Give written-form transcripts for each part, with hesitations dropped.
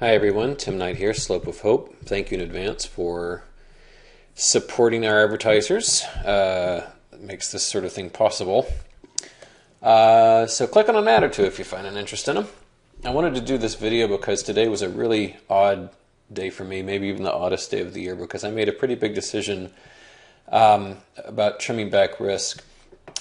Hi everyone, Tim Knight here, Slope of Hope. Thank you in advance for supporting our advertisers. It makes this sort of thing possible. So click on an ad or two if you find an interest in them. I wanted to do this video because today was a really odd day for me, maybe even the oddest day of the year, because I made a pretty big decision about trimming back risk.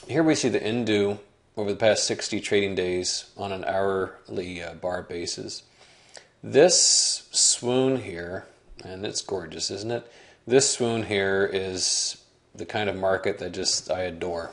Here we see the Indu over the past 60 trading days on an hourly bar basis. This swoon here, and it's gorgeous, isn't it? This swoon here is the kind of market that I adore.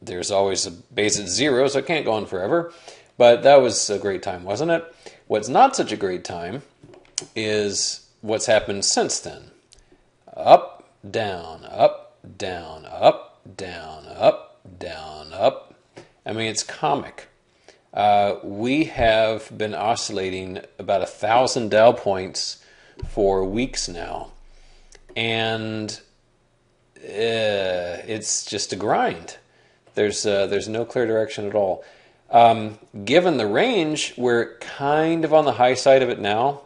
There's always a base at zero, so it can't go on forever. But that was a great time, wasn't it? What's not such a great time is what's happened since then. Up, down, up, down, up, down, up, down, up. I mean, it's comic. We have been oscillating about 1,000 Dow points for weeks now, and it's just a grind. There's no clear direction at all. Given the range, we're kind of on the high side of it now.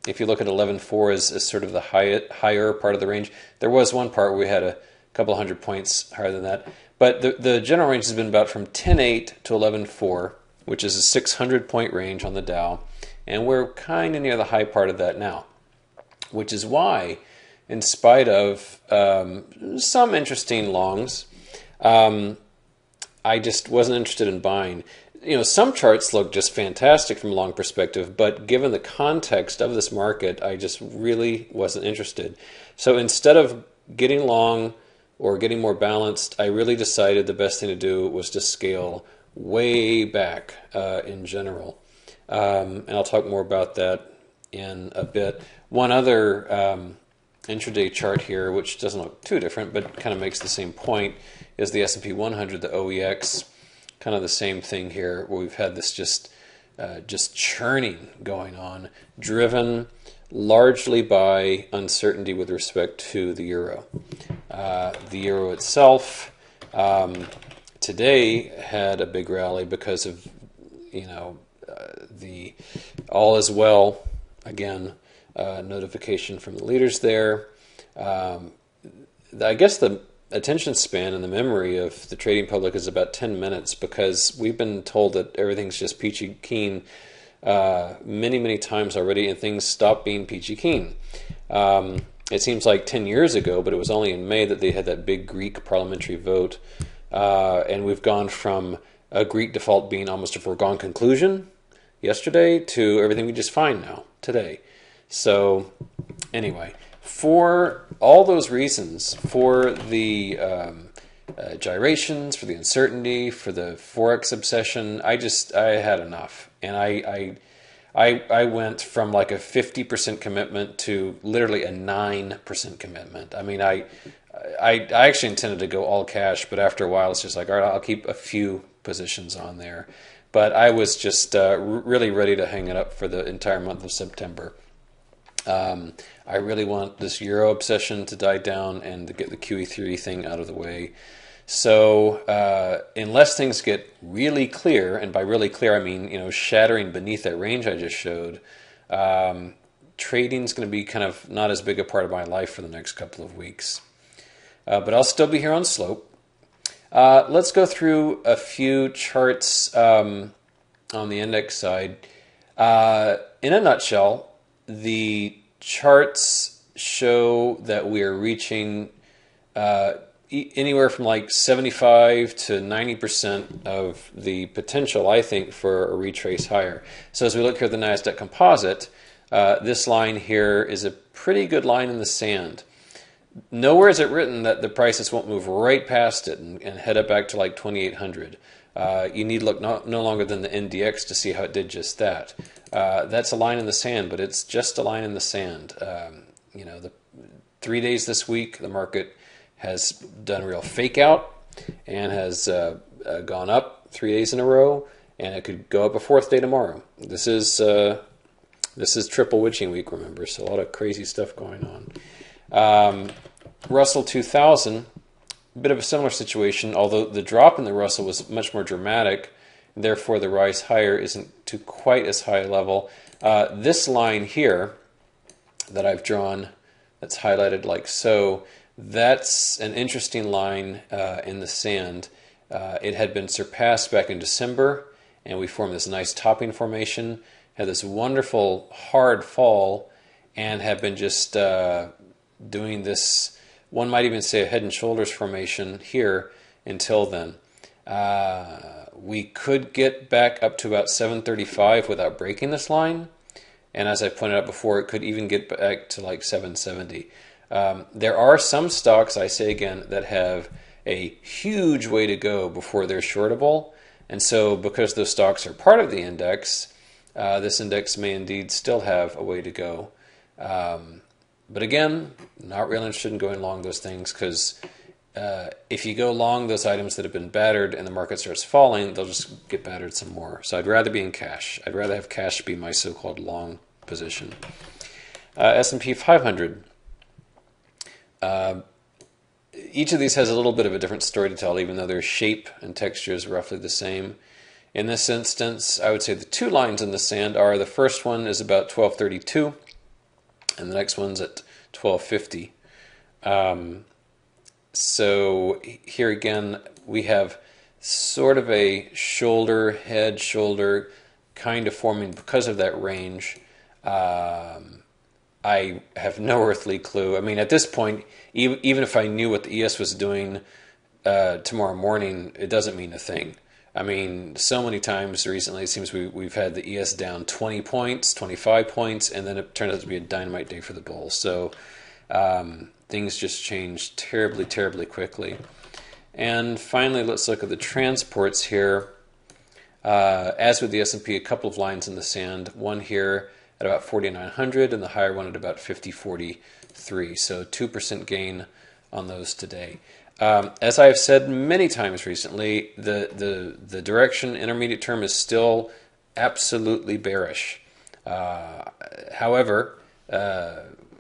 If you look at 11.4 as sort of the higher part of the range, there was one part where we had a couple hundred points higher than that. But the general range has been about from 10.8 to 11.4, which is a 600-point range on the Dow, and we're kind of near the high part of that now, which is why, in spite of some interesting longs, I just wasn't interested in buying. You know, some charts look just fantastic from a long perspective, but given the context of this market, I just really wasn't interested. So instead of getting long or getting more balanced, I really decided the best thing to do was to scale way back in general. And I'll talk more about that in a bit. One other intraday chart here, which doesn't look too different, but kind of makes the same point, is the S&P 100, the OEX. Kind of the same thing here, where we've had this just churning going on, driven largely by uncertainty with respect to the euro. The euro itself today had a big rally because of, the all is well, again, notification from the leaders there. I guess the attention span and the memory of the trading public is about 10 minutes because we've been told that everything's just peachy keen many, many times already, and things stop being peachy keen. It seems like 10 years ago, but it was only in May that they had that big Greek parliamentary vote. And we've gone from a Greek default being almost a foregone conclusion yesterday to everything we just find now, today. So anyway, for all those reasons, for the gyrations, for the uncertainty, for the Forex obsession, I had enough. And I went from like a 50% commitment to literally a 9% commitment. I mean, I actually intended to go all cash, but after a while it's just like, all right, I'll keep a few positions on there. But I was just really ready to hang it up for the entire month of September. I really want this Euro obsession to die down and to get the QE3 thing out of the way. So unless things get really clear, and by really clear I mean shattering beneath that range I just showed, trading's going to be kind of not as big a part of my life for the next couple of weeks. But I'll still be here on Slope. Let's go through a few charts on the index side. In a nutshell, the charts show that we are reaching anywhere from like 75 to 90% of the potential, I think, for a retrace higher. So as we look here at the NASDAQ Composite, this line here is a pretty good line in the sand. Nowhere is it written that the prices won't move right past it and head up back to like 2,800. You need to look no longer than the NDX to see how it did just that. That's a line in the sand, but it's just a line in the sand. The 3 days this week, the market has done a real fake out and has gone up 3 days in a row, and it could go up a fourth day tomorrow. This is triple witching week, remember, so a lot of crazy stuff going on. Russell 2000, a bit of a similar situation, although the drop in the Russell was much more dramatic Therefore, the rise higher isn't to quite as high a level. This line here that I've drawn, that's highlighted like so, that's an interesting line in the sand. It had been surpassed back in December, and we formed this nice topping formation, had this wonderful hard fall, and have been just doing this, one might even say a head and shoulders formation here until then. We could get back up to about 735 without breaking this line, and as I pointed out before, it could even get back to like 770. There are some stocks, I say again, that have a huge way to go before they're shortable, and so because those stocks are part of the index, this index may indeed still have a way to go. But again, not really interested in going long those things, because if you go long those items that have been battered and the market starts falling, they'll just get battered some more. So I'd rather be in cash. I'd rather have cash be my so-called long position. S&P 500. Each of these has a little bit of a different story to tell, even though their shape and texture is roughly the same. In this instance, I would say the two lines in the sand are, the first one is about 1232, and the next one's at 1250. So here again, we have sort of a shoulder, head, shoulder kind of forming because of that range. I have no earthly clue. I mean, at this point, even if I knew what the ES was doing tomorrow morning, it doesn't mean a thing. I mean, so many times recently, it seems we've had the ES down 20 points, 25 points, and then it turns out to be a dynamite day for the bulls. So things just change terribly, terribly quickly. And finally, let's look at the transports here. As with the S&P, a couple of lines in the sand. One here at about 4,900, and the higher one at about 50.43. So 2% gain on those today. As I have said many times recently, the direction intermediate term is still absolutely bearish. However,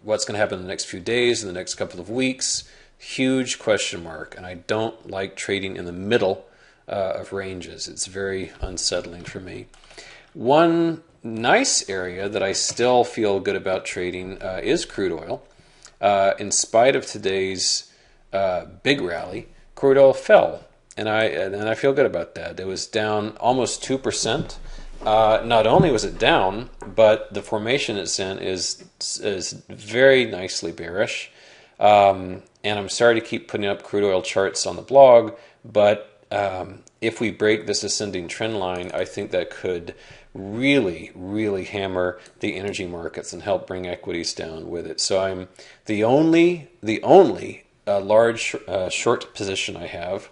what's going to happen in the next few days, in the next couple of weeks, huge question mark. And I don't like trading in the middle of ranges. It's very unsettling for me. One nice area that I still feel good about trading is crude oil. In spite of today's big rally, crude oil fell, and I feel good about that. It was down almost 2%. Not only was it down, but the formation it's in is very nicely bearish. And I'm sorry to keep putting up crude oil charts on the blog, but if we break this ascending trend line, I think that could really, really hammer the energy markets and help bring equities down with it. So I'm the only large short position I have.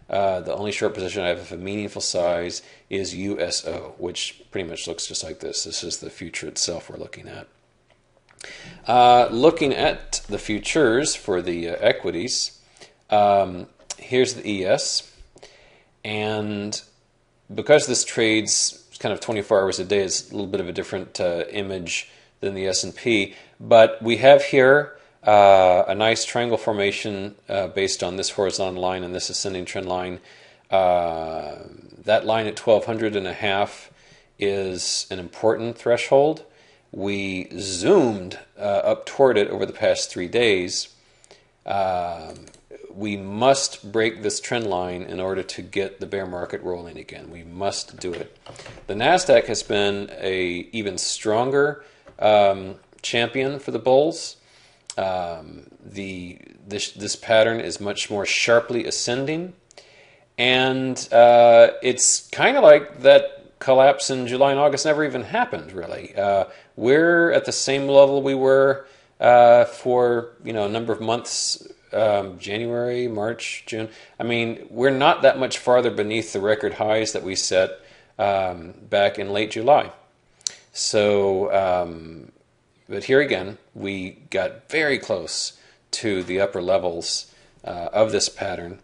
The only short position I have of a meaningful size is USO, which pretty much looks just like this. This is the future itself we're looking at. Looking at the futures for the equities, here's the ES, and because this trades kind of 24 hours a day, it's a little bit of a different image than the S&P, but we have here a nice triangle formation based on this horizontal line and this ascending trend line. That line at 1200.5 is an important threshold. We zoomed up toward it over the past 3 days. We must break this trend line in order to get the bear market rolling again. We must do it. The NASDAQ has been a even stronger champion for the bulls. This pattern is much more sharply ascending, and it's kind of like that collapse in July and August never even happened, really. We're at the same level we were for a number of months, January, March, June. I mean, we're not that much farther beneath the record highs that we set back in late July. So, but here again, we got very close to the upper levels of this pattern.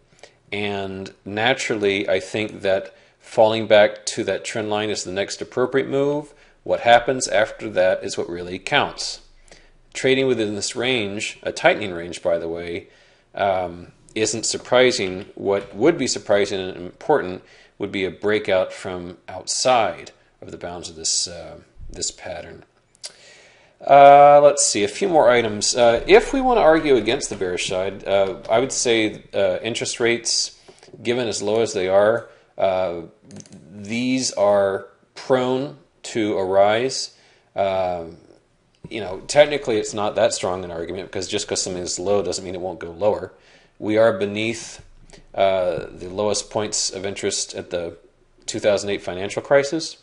And naturally, I think that falling back to that trend line is the next appropriate move. What happens after that is what really counts. Trading within this range, a tightening range, by the way, isn't surprising. What would be surprising and important would be a breakout from outside of the bounds of this pattern. Let's see, a few more items. If we want to argue against the bearish side, I would say interest rates, given as low as they are, these are prone to a rise. Technically it's not that strong an argument, because just because something is low doesn't mean it won't go lower. We are beneath the lowest points of interest at the 2008 financial crisis.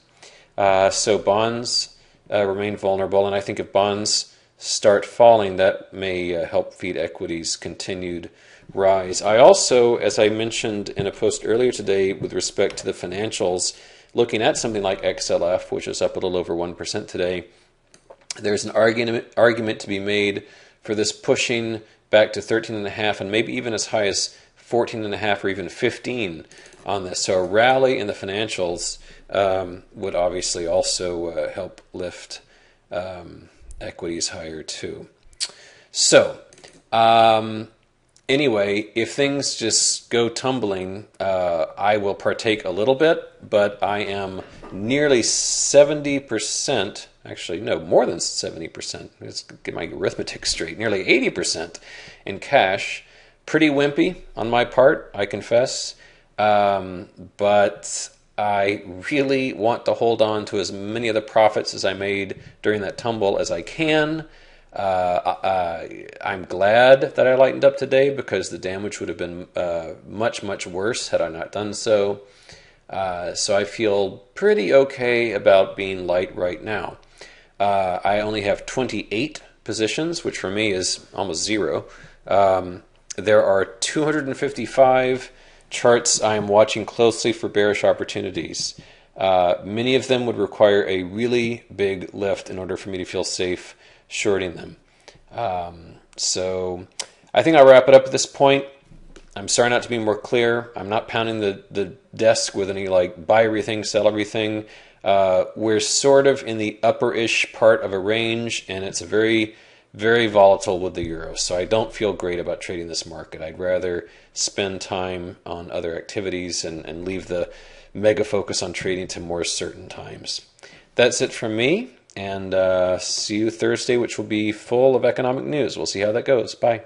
So bonds remain vulnerable, and I think if bonds start falling, that may help feed equities' continued rise. I also, as I mentioned in a post earlier today with respect to the financials, looking at something like XLF, which is up a little over 1% today, there's an argument to be made for this pushing back to 13.5 and maybe even as high as 14.5 or even 15 on this. So a rally in the financials would obviously also help lift equities higher too. So anyway, if things just go tumbling, I will partake a little bit, but I am nearly 70%, actually no, more than 70%, let's get my arithmetic straight, nearly 80% in cash. Pretty wimpy on my part, I confess, but I really want to hold on to as many of the profits as I made during that tumble as I can. I'm glad that I lightened up today, because the damage would have been much, much worse had I not done so. So I feel pretty okay about being light right now. I only have 28 positions, which for me is almost zero. There are 255 charts I am watching closely for bearish opportunities. Many of them would require a really big lift in order for me to feel safe shorting them. So I think I'll wrap it up at this point. I'm sorry not to be more clear. I'm not pounding the desk with any like buy everything, sell everything. We're sort of in the upper-ish part of a range, and it's very, very volatile with the euro. So I don't feel great about trading this market. I'd rather spend time on other activities and leave the mega focus on trading to more certain times. That's it from me, and see you Thursday, which will be full of economic news. We'll see how that goes. Bye.